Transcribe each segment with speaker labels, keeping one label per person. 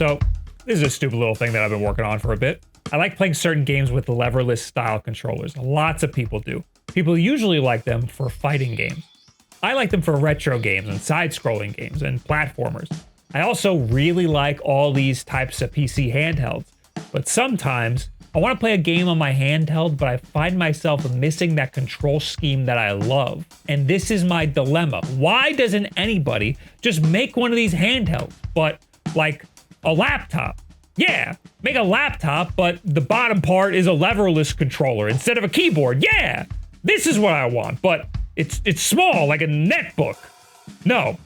Speaker 1: So this is a stupid little thing that I've been working on for a bit. I like playing certain games with leverless style controllers. Lots of people do. People usually like them for fighting games. I like them for retro games and side-scrolling games and platformers. I also really like all these types of PC handhelds, but sometimes I want to play a game on my handheld, but I find myself missing that control scheme that I love. And this is my dilemma. Why doesn't anybody just make one of these handhelds, but like a laptop? Yeah, make a laptop, but the bottom part is a leverless controller instead of a keyboard. Yeah, this is what I want, but it's small, like a netbook. No,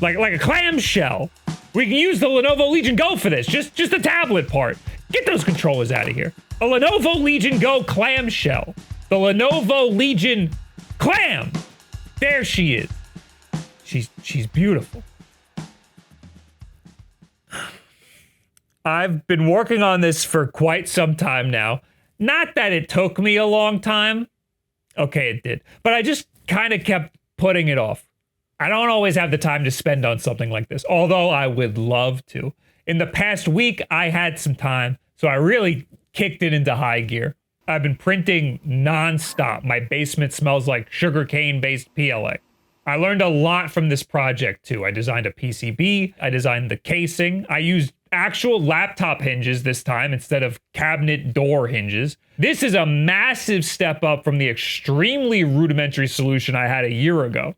Speaker 1: like a clamshell. We can use the Lenovo Legion Go for this, just the tablet part. Get those controllers out of here. A Lenovo Legion Go clamshell. The Lenovo Legion CLAM. There she is. She's beautiful. I've been working on this for quite some time now. Not that it took me a long time. Okay, it did. But I just kind of kept putting it off. I don't always have the time to spend on something like this, although I would love to. In the past week, I had some time, so I really kicked it into high gear. I've been printing nonstop. My basement smells like sugarcane-based PLA. I learned a lot from this project, too. I designed a PCB. I designed the casing. I used actual laptop hinges this time instead of cabinet door hinges. This is a massive step up from the extremely rudimentary solution I had a year ago.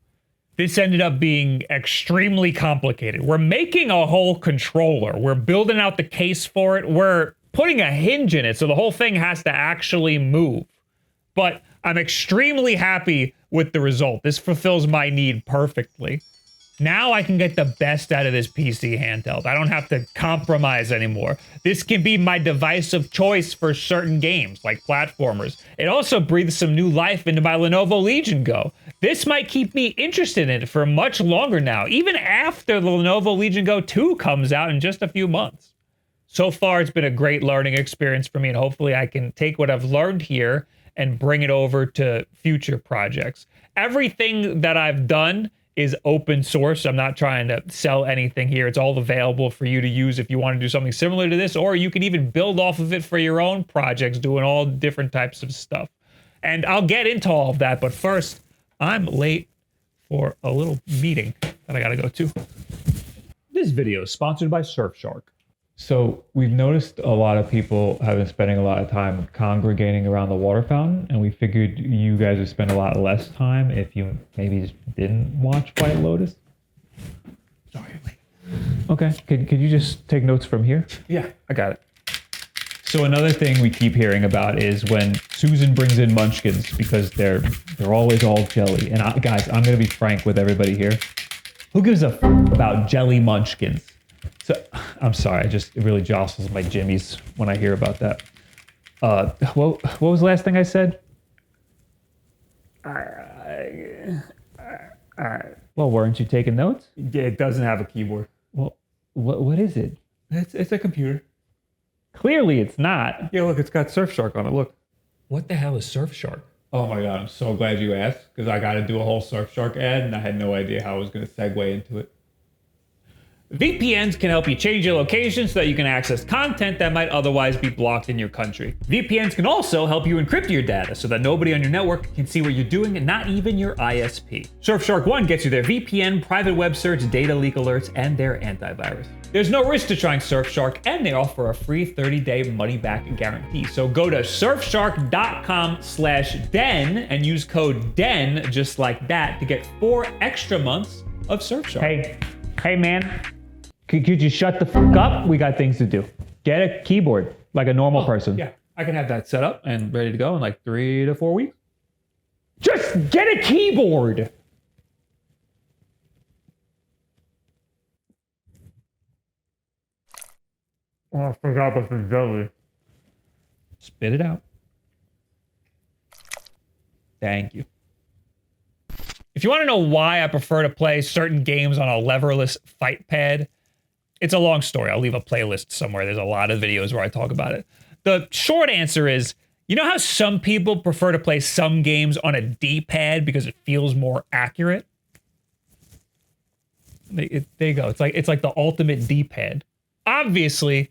Speaker 1: This ended up being extremely complicated. We're making a whole controller. We're building out the case for it. We're putting a hinge in it, so the whole thing has to actually move. But I'm extremely happy with the result. This fulfills my need perfectly. Now I can get the best out of this PC handheld. I don't have to compromise anymore. This can be my device of choice for certain games, like platformers. It also breathes some new life into my Lenovo Legion Go. This might keep me interested in it for much longer now, even after the Lenovo Legion Go 2 comes out in just a few months. So far, it's been a great learning experience for me, and hopefully I can take what I've learned here and bring it over to future projects. Everything that I've done is open source. I'm not trying to sell anything here. It's all available for you to use if you want to do something similar to this, or you can even build off of it for your own projects, doing all different types of stuff. And I'll get into all of that, but first, I'm late for a little meeting that I gotta go to. This video is sponsored by Surfshark. So we've noticed a lot of people have been spending a lot of time congregating around the water fountain, and we figured you guys would spend a lot less time if you maybe just didn't watch White Lotus. Sorry, I'm late. Okay, could you just take notes from here? Yeah, I got it. So another thing we keep hearing about is when Susan brings in munchkins, because they're always all jelly. And guys, I'm gonna be frank with everybody here. Who gives a f about jelly munchkins? So, I'm sorry, it really jostles my jimmies when I hear about that. What was the last thing I said? Well, weren't you taking notes?
Speaker 2: Yeah, it doesn't have a keyboard.
Speaker 1: Well, what is it?
Speaker 2: It's a computer.
Speaker 1: Clearly it's not.
Speaker 2: Yeah, look, it's got Surfshark on it, look.
Speaker 1: What the hell is Surfshark?
Speaker 2: Oh my God, I'm so glad you asked, because I got to do a whole Surfshark ad, and I had no idea how I was going to segue into it. VPNs can help you change your location so that you can access content that might otherwise be blocked in your country. VPNs can also help you encrypt your data so that nobody on your network can see what you're doing, and not even your ISP. Surfshark One gets you their VPN, private web search, data leak alerts, and their antivirus. There's no risk to trying Surfshark, and they offer a free 30-day money-back guarantee. So go to surfshark.com/den and use code DEN, just like that, to get 4 extra months of Surfshark. Hey man. Could you shut the fuck up? We got things to do. Get a keyboard like a normal person. Yeah, I can have that set up and ready to go in like 3 to 4 weeks.
Speaker 1: Just get a keyboard.
Speaker 2: Oh, I forgot about the jelly.
Speaker 1: Spit it out. Thank you. If you want to know why I prefer to play certain games on a leverless fight pad, it's a long story. I'll leave a playlist somewhere. There's a lot of videos where I talk about it. The short answer is, you know how some people prefer to play some games on a D-pad because it feels more accurate? There you go. It's like the ultimate D-pad. Obviously,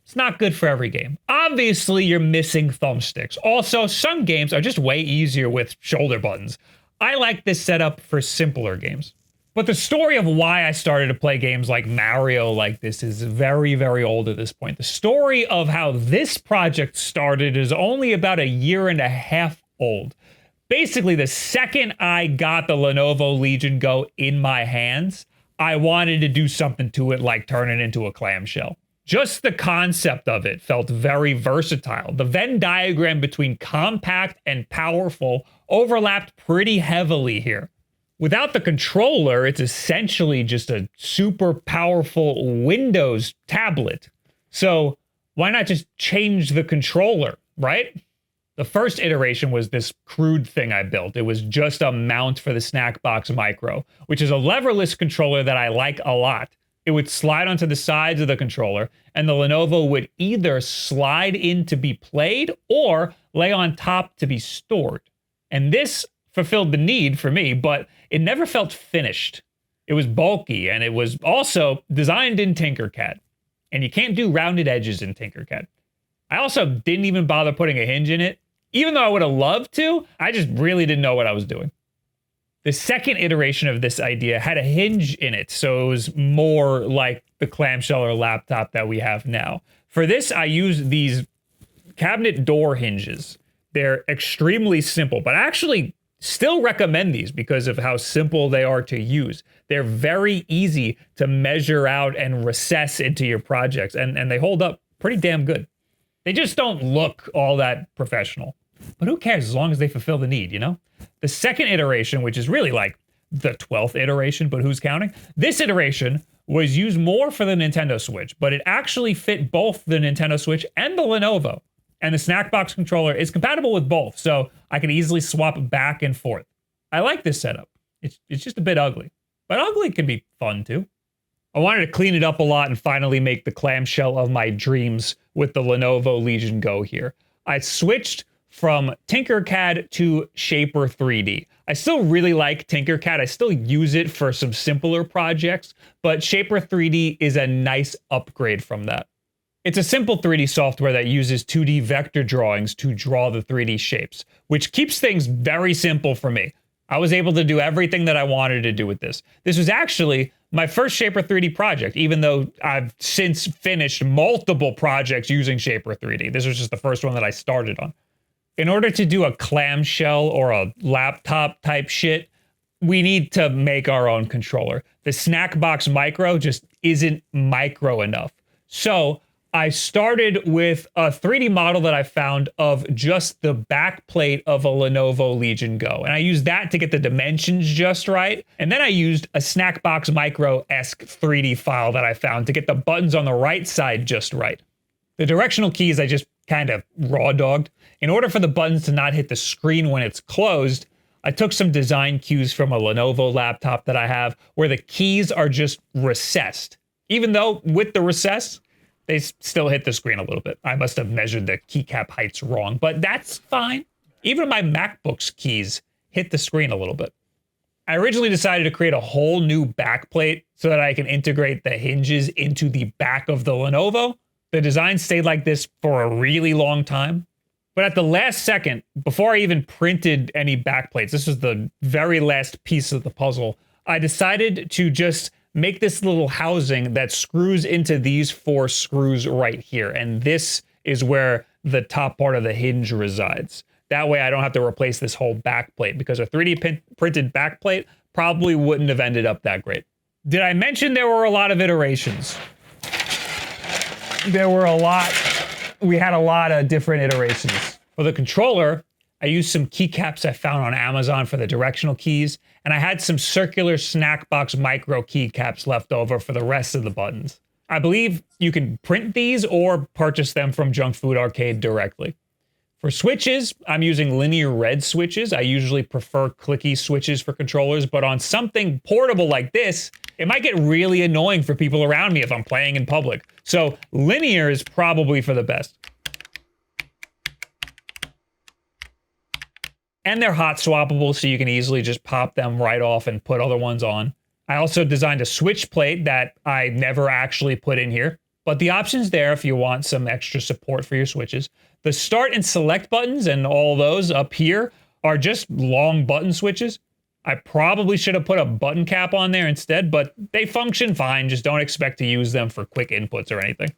Speaker 1: it's not good for every game. Obviously, you're missing thumbsticks. Also, some games are just way easier with shoulder buttons. I like this setup for simpler games. But the story of why I started to play games like Mario like this is very, very old at this point. The story of how this project started is only about 1.5 years old. Basically, the second I got the Lenovo Legion Go in my hands, I wanted to do something to it like turn it into a clamshell. Just the concept of it felt very versatile. The Venn diagram between compact and powerful overlapped pretty heavily here. Without the controller, it's essentially just a super powerful Windows tablet. So why not just change the controller, right? The first iteration was this crude thing I built. It was just a mount for the Snackbox Micro, which is a leverless controller that I like a lot. It would slide onto the sides of the controller, and the Lenovo would either slide in to be played or lay on top to be stored. And this fulfilled the need for me, but it never felt finished. It was bulky, and it was also designed in Tinkercad. And you can't do rounded edges in Tinkercad. I also didn't even bother putting a hinge in it. Even though I would have loved to, I just really didn't know what I was doing. The second iteration of this idea had a hinge in it, so it was more like the clamshell or laptop that we have now. For this, I used these cabinet door hinges. They're extremely simple, but I actually still recommend these because of how simple they are to use. They're very easy to measure out and recess into your projects, and they hold up pretty damn good. They just don't look all that professional. But who cares as long as they fulfill the need, you know? The second iteration, which is really like the 12th iteration, but who's counting? This iteration was used more for the Nintendo Switch, but it actually fit both the Nintendo Switch and the Lenovo. And the Snackbox controller is compatible with both, so I can easily swap back and forth. I like this setup. It's just a bit ugly, but ugly can be fun too. I wanted to clean it up a lot and finally make the clamshell of my dreams with the Lenovo Legion Go here. I switched from Tinkercad to Shaper 3D. I still really like Tinkercad. I still use it for some simpler projects, but Shaper 3D is a nice upgrade from that. It's a simple 3D software that uses 2D vector drawings to draw the 3D shapes, which keeps things very simple for me. I was able to do everything that I wanted to do with this. This was actually my first Shaper 3D project, even though I've since finished multiple projects using Shaper 3D. This was just the first one that I started on. In order to do a clamshell or a laptop type shit, we need to make our own controller. The Snackbox Micro just isn't micro enough. So I started with a 3D model that I found of just the back plate of a Lenovo Legion Go. And I used that to get the dimensions just right. And then I used a Snackbox Micro-esque 3D file that I found to get the buttons on the right side just right. The directional keys I just kind of raw dogged. In order for the buttons to not hit the screen when it's closed, I took some design cues from a Lenovo laptop that I have where the keys are just recessed. Even though with the recess, they still hit the screen a little bit. I must have measured the keycap heights wrong, but that's fine. Even my MacBook's keys hit the screen a little bit. I originally decided to create a whole new backplate so that I can integrate the hinges into the back of the Lenovo. The design stayed like this for a really long time. But at the last second, before I even printed any backplates, this was the very last piece of the puzzle, I decided to just make this little housing that screws into these 4 screws right here. And this is where the top part of the hinge resides. That way I don't have to replace this whole backplate because a 3D printed backplate probably wouldn't have ended up that great. Did I mention there were a lot of iterations? There were a lot. We had a lot of different iterations. For the controller, I used some keycaps I found on Amazon for the directional keys, and I had some circular Snackbox Micro keycaps left over for the rest of the buttons. I believe you can print these or purchase them from Junk Food Arcade directly. For switches, I'm using linear red switches. I usually prefer clicky switches for controllers, but on something portable like this, it might get really annoying for people around me if I'm playing in public. So linear is probably for the best. And they're hot swappable, so you can easily just pop them right off and put other ones on. I also designed a switch plate that I never actually put in here. But the option's there if you want some extra support for your switches. The start and select buttons and all those up here are just long button switches. I probably should have put a button cap on there instead, but they function fine. Just don't expect to use them for quick inputs or anything.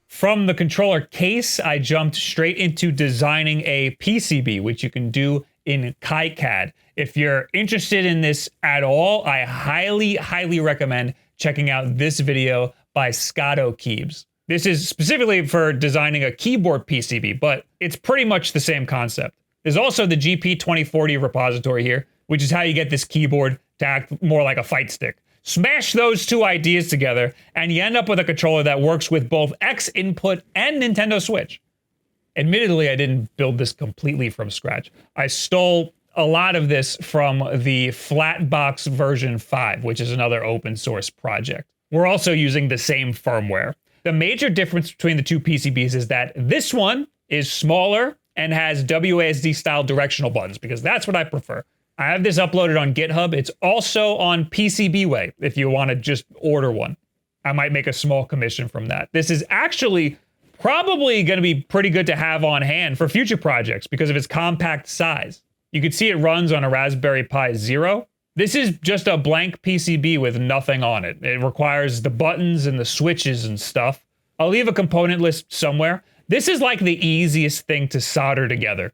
Speaker 1: From the controller case, I jumped straight into designing a PCB, which you can do in KiCad. If you're interested in this at all, I highly, highly recommend checking out this video by Scotto Keebs. This is specifically for designing a keyboard PCB, but it's pretty much the same concept. There's also the GP2040 repository here, which is how you get this keyboard to act more like a fight stick. Smash those two ideas together, and you end up with a controller that works with both X input and Nintendo Switch. Admittedly, I didn't build this completely from scratch. I stole a lot of this from the Flatbox version 5, which is another open source project. We're also using the same firmware. The major difference between the two PCBs is that this one is smaller and has WASD style directional buttons, because that's what I prefer. I have this uploaded on GitHub. It's also on PCBWay if you want to just order one. I might make a small commission from that. This is actually probably going to be pretty good to have on hand for future projects because of its compact size. You can see it runs on a Raspberry Pi Zero. This is just a blank PCB with nothing on it. It requires the buttons and the switches and stuff. I'll leave a component list somewhere. This is like the easiest thing to solder together.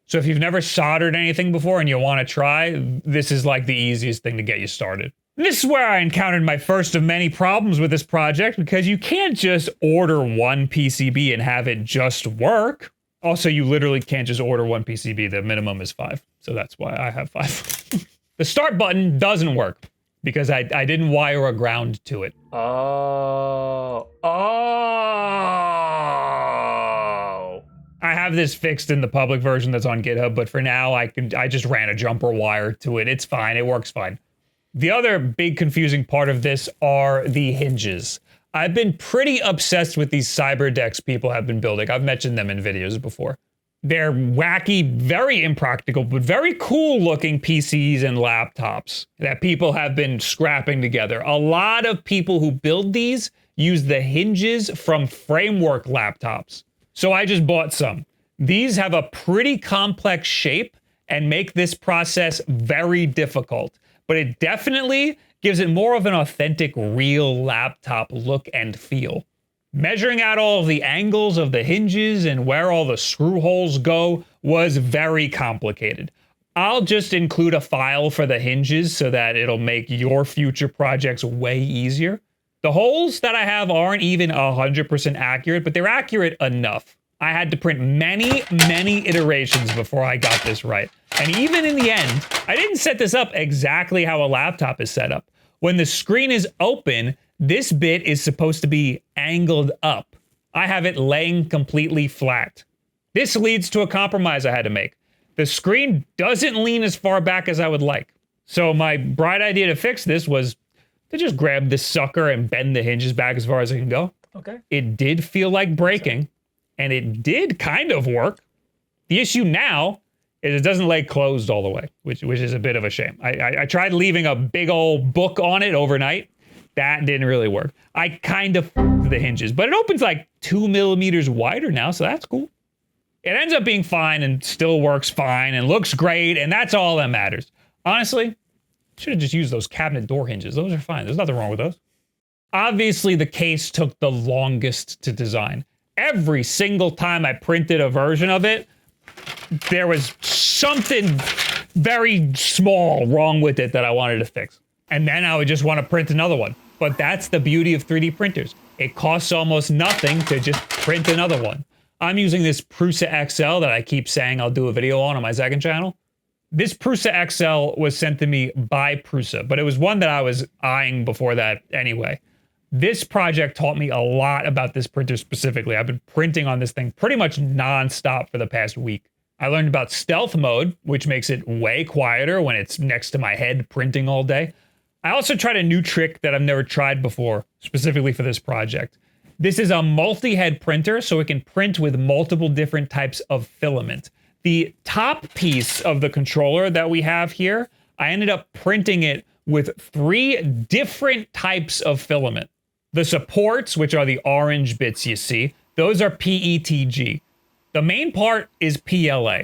Speaker 1: So if you've never soldered anything before and you want to try, this is like the easiest thing to get you started. This is where I encountered my first of many problems with this project, because you can't just order one PCB and have it just work. Also, you literally can't just order one PCB. The minimum is 5. So that's why I have 5. The start button doesn't work because I didn't wire a ground to it. I have this fixed in the public version that's on GitHub, but for now I just ran a jumper wire to it. It's fine. It works fine. The other big confusing part of this are the hinges. I've been pretty obsessed with these cyberdecks people have been building. I've mentioned them in videos before. They're wacky, very impractical, but very cool looking PCs and laptops that people have been scrapping together. A lot of people who build these use the hinges from framework laptops. So I just bought some. These have a pretty complex shape and make this process very difficult, but it definitely gives it more of an authentic, real laptop look and feel. Measuring out all of the angles of the hinges and where all the screw holes go was very complicated. I'll just include a file for the hinges so that it'll make your future projects way easier. The holes that I have aren't even 100% accurate, but they're accurate enough. I had to print many, many iterations before I got this right. And even in the end, I didn't set this up exactly how a laptop is set up. When the screen is open, this bit is supposed to be angled up. I have it laying completely flat. This leads to a compromise I had to make. The screen doesn't lean as far back as I would like. So my bright idea to fix this was to just grab this sucker and bend the hinges back as far as I can go. Okay. It did feel like breaking, and it did kind of work. The issue now is it doesn't lay closed all the way, which is a bit of a shame. I tried leaving a big old book on it overnight. That didn't really work. I kind of f***ed the hinges, but it opens like 2 millimeters wider now, so that's cool. It ends up being fine and still works fine and looks great, and that's all that matters. Honestly, should have just used those cabinet door hinges. Those are fine. There's nothing wrong with those. Obviously, the case took the longest to design. Every single time I printed a version of it, there was something very small wrong with it that I wanted to fix. And then I would just want to print another one. But that's the beauty of 3D printers. It costs almost nothing to just print another one. I'm using this Prusa XL that I keep saying I'll do a video on my second channel. This Prusa XL was sent to me by Prusa, but it was one that I was eyeing before that anyway. This project taught me a lot about this printer specifically. I've been printing on this thing pretty much nonstop for the past week. I learned about stealth mode, which makes it way quieter when it's next to my head printing all day. I also tried a new trick that I've never tried before, specifically for this project. This is a multi-head printer, so it can print with multiple different types of filament. The top piece of the controller that we have here, I ended up printing it with 3 different types of filament. The supports, which are the orange bits you see, those are PETG. The main part is PLA.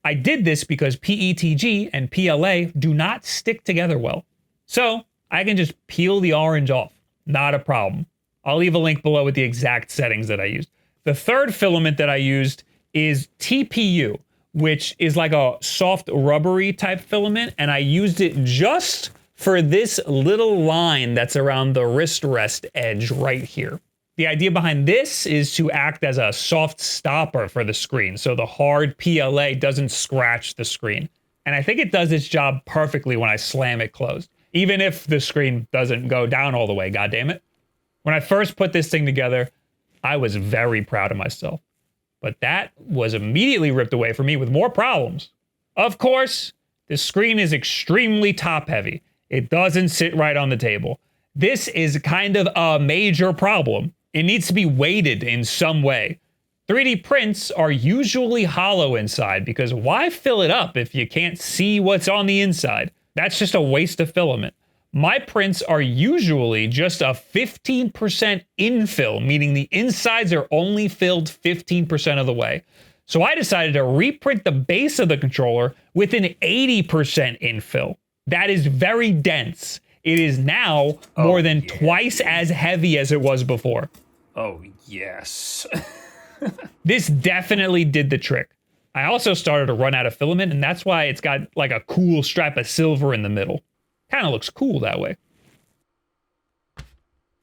Speaker 1: I did this because PETG and PLA do not stick together well. So I can just peel the orange off. Not a problem. I'll leave a link below with the exact settings that I used. The third filament that I used is TPU, which is like a soft rubbery type filament, and I used it just for this little line that's around the wrist rest edge right here. The idea behind this is to act as a soft stopper for the screen, so the hard PLA doesn't scratch the screen. And I think it does its job perfectly when I slam it closed, even if the screen doesn't go down all the way, goddammit. When I first put this thing together, I was very proud of myself. But that was immediately ripped away from me with more problems. Of course, the screen is extremely top heavy. It doesn't sit right on the table. This is kind of a major problem. It needs to be weighted in some way. 3D prints are usually hollow inside because why fill it up if you can't see what's on the inside? That's just a waste of filament. My prints are usually just a 15% infill, meaning the insides are only filled 15% of the way. So I decided to reprint the base of the controller with an 80% infill. That is very dense. It is now more than twice as heavy as it was before.
Speaker 2: Oh, yes.
Speaker 1: This definitely did the trick. I also started to run out of filament, and that's why it's got like a cool stripe of silver in the middle. Kind of looks cool that way.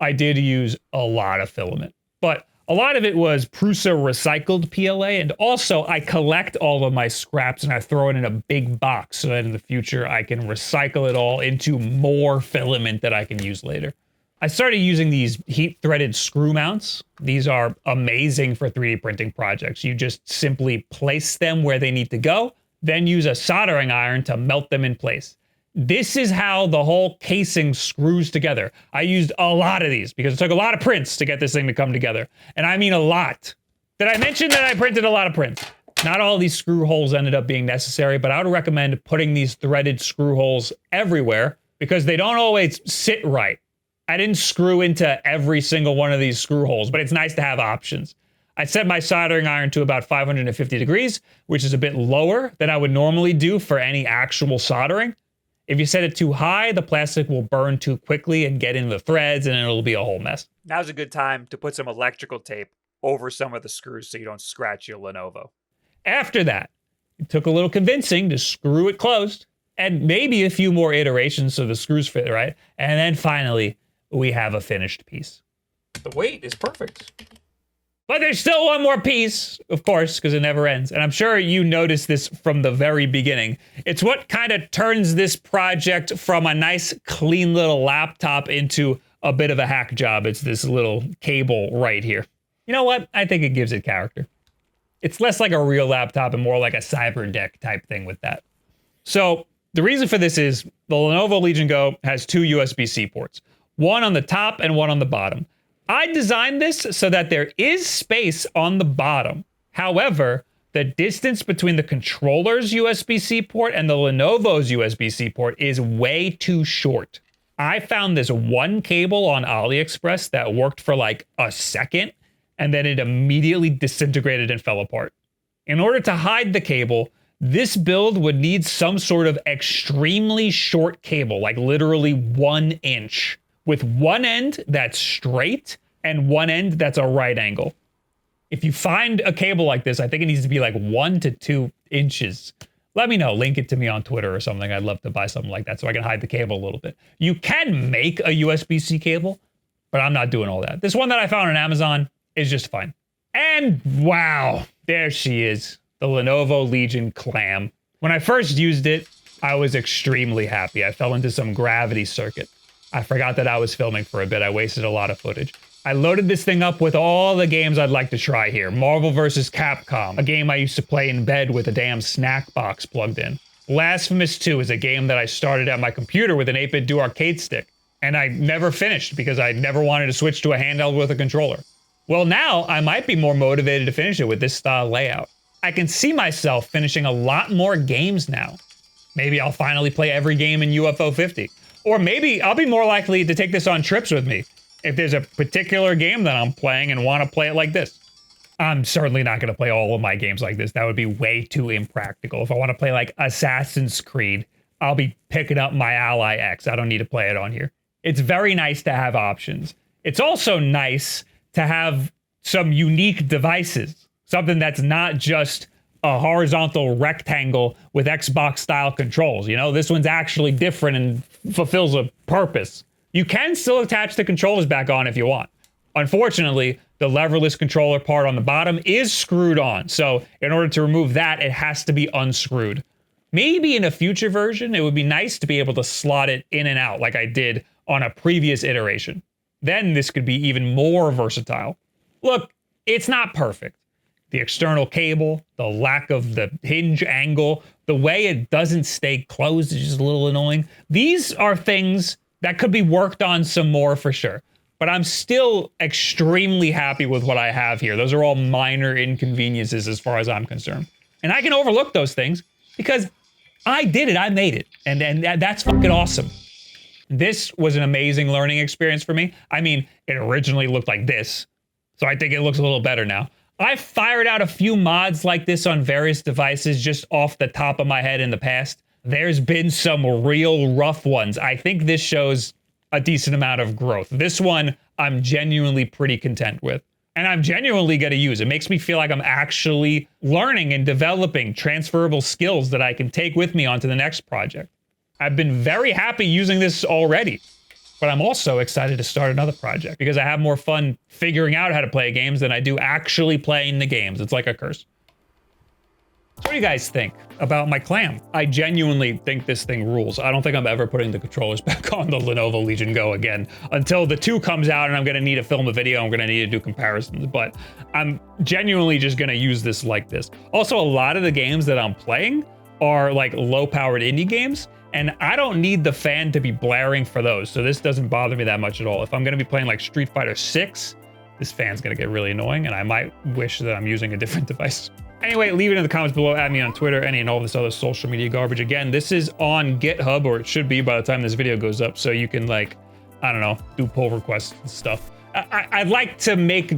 Speaker 1: I did use a lot of filament, but a lot of it was Prusa recycled PLA, and also I collect all of my scraps and I throw it in a big box so that in the future I can recycle it all into more filament that I can use later. I started using these heat-threaded screw mounts. These are amazing for 3D printing projects. You just simply place them where they need to go, then use a soldering iron to melt them in place. This is how the whole casing screws together. I used a lot of these because it took a lot of prints to get this thing to come together. And I mean a lot. Did I mention that I printed a lot of prints? Not all these screw holes ended up being necessary, but I would recommend putting these threaded screw holes everywhere because they don't always sit right. I didn't screw into every single one of these screw holes, but it's nice to have options. I set my soldering iron to about 550 degrees, which is a bit lower than I would normally do for any actual soldering. If you set it too high, the plastic will burn too quickly and get in the threads, and it'll be a whole mess.
Speaker 3: Now's a good time to put some electrical tape over some of the screws so you don't scratch your Lenovo.
Speaker 1: After that, it took a little convincing to screw it closed, and maybe a few more iterations so the screws fit right, and then finally, we have a finished piece.
Speaker 3: The weight is perfect.
Speaker 1: But there's still one more piece, of course, because it never ends. And I'm sure you noticed this from the very beginning. It's what kind of turns this project from a nice, clean little laptop into a bit of a hack job. It's this little cable right here. You know what? I think it gives it character. It's less like a real laptop and more like a cyber deck type thing with that. So the reason for this is the Lenovo Legion Go has two USB-C ports, one on the top and one on the bottom. I designed this so that there is space on the bottom. However, the distance between the controller's USB-C port and the Lenovo's USB-C port is way too short. I found this one cable on AliExpress that worked for like a second, and then it immediately disintegrated and fell apart. In order to hide the cable, this build would need some sort of extremely short cable, like literally 1 inch. With one end that's straight and one end that's a right angle. If you find a cable like this, I think it needs to be like 1 to 2 inches. Let me know, link it to me on Twitter or something. I'd love to buy something like that so I can hide the cable a little bit. You can make a USB-C cable, but I'm not doing all that. This one that I found on Amazon is just fine. And wow, there she is, the Lenovo Legion CLAM. When I first used it, I was extremely happy. I fell into some gravity circuit. I forgot that I was filming for a bit. I wasted a lot of footage. I loaded this thing up with all the games I'd like to try here. Marvel vs. Capcom, a game I used to play in bed with a damn snack box plugged in. Blasphemous 2 is a game that I started at my computer with an 8-bit do arcade stick, and I never finished because I never wanted to switch to a handheld with a controller. Well, now I might be more motivated to finish it with this style layout. I can see myself finishing a lot more games now. Maybe I'll finally play every game in UFO 50. Or maybe I'll be more likely to take this on trips with me. if there's a particular game that I'm playing and want to play it like this. I'm certainly not going to play all of my games like this. That would be way too impractical. If I want to play like Assassin's Creed, I'll be picking up my Ally X. I don't need to play it on here. It's very nice to have options. It's also nice to have some unique devices, something that's not just a horizontal rectangle with Xbox style controls. You know, this one's actually different and fulfills a purpose. You can still attach the controllers back on if you want. Unfortunately, the leverless controller part on the bottom is screwed on. So in order to remove that, it has to be unscrewed. Maybe in a future version, it would be nice to be able to slot it in and out like I did on a previous iteration. Then this could be even more versatile. Look, it's not perfect. The external cable, the lack of the hinge angle, the way it doesn't stay closed is just a little annoying. These are things that could be worked on some more for sure. But I'm still extremely happy with what I have here. Those are all minor inconveniences as far as I'm concerned. And I can overlook those things because I did it, I made it. And that's fucking awesome. This was an amazing learning experience for me. I mean, it originally looked like this, so I think it looks a little better now. I fired out a few mods like this on various devices just off the top of my head in the past. There's been some real rough ones. I think this shows a decent amount of growth. This one, I'm genuinely pretty content with. And I'm genuinely going to use. It makes me feel like I'm actually learning and developing transferable skills that I can take with me onto the next project. I've been very happy using this already, but I'm also excited to start another project because I have more fun figuring out how to play games than I do actually playing the games. It's like a curse. So what do you guys think about my clam? I genuinely think this thing rules. I don't think I'm ever putting the controllers back on the Lenovo Legion Go again until the 2 comes out and I'm gonna need to film a video. I'm gonna need to do comparisons, but I'm genuinely just gonna use this like this. Also, a lot of the games that I'm playing are like low-powered indie games, and I don't need the fan to be blaring for those, so this doesn't bother me that much at all. If I'm gonna be playing like Street Fighter 6, this fan's gonna get really annoying, and I might wish that I'm using a different device. Anyway, leave it in the comments below, add me on Twitter, any and all this other social media garbage. Again, this is on GitHub, or it should be by the time this video goes up, so you can like, I don't know, do pull requests and stuff. I'd like to make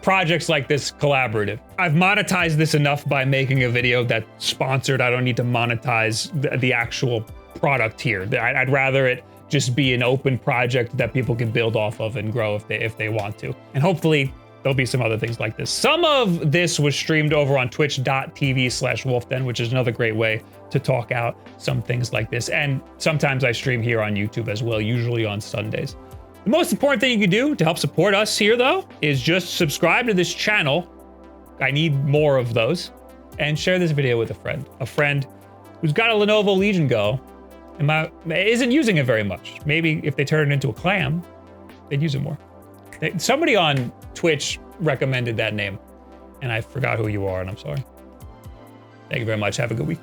Speaker 1: projects like this collaborative. I've monetized this enough by making a video that's sponsored. I don't need to monetize the actual product here. I'd rather it just be an open project that people can build off of and grow if they want to. And hopefully there'll be some other things like this. Some of this was streamed over on twitch.tv/Wulff, which is another great way to talk out some things like this. And sometimes I stream here on YouTube as well, usually on Sundays. The most important thing you can do to help support us here, though, is just subscribe to this channel. I need more of those. And share this video with a friend who's got a Lenovo Legion Go and isn't using it very much. Maybe if they turn it into a clam, they'd use it more. Somebody on Twitch recommended that name, and I forgot who you are, and I'm sorry. Thank you very much. Have a good week.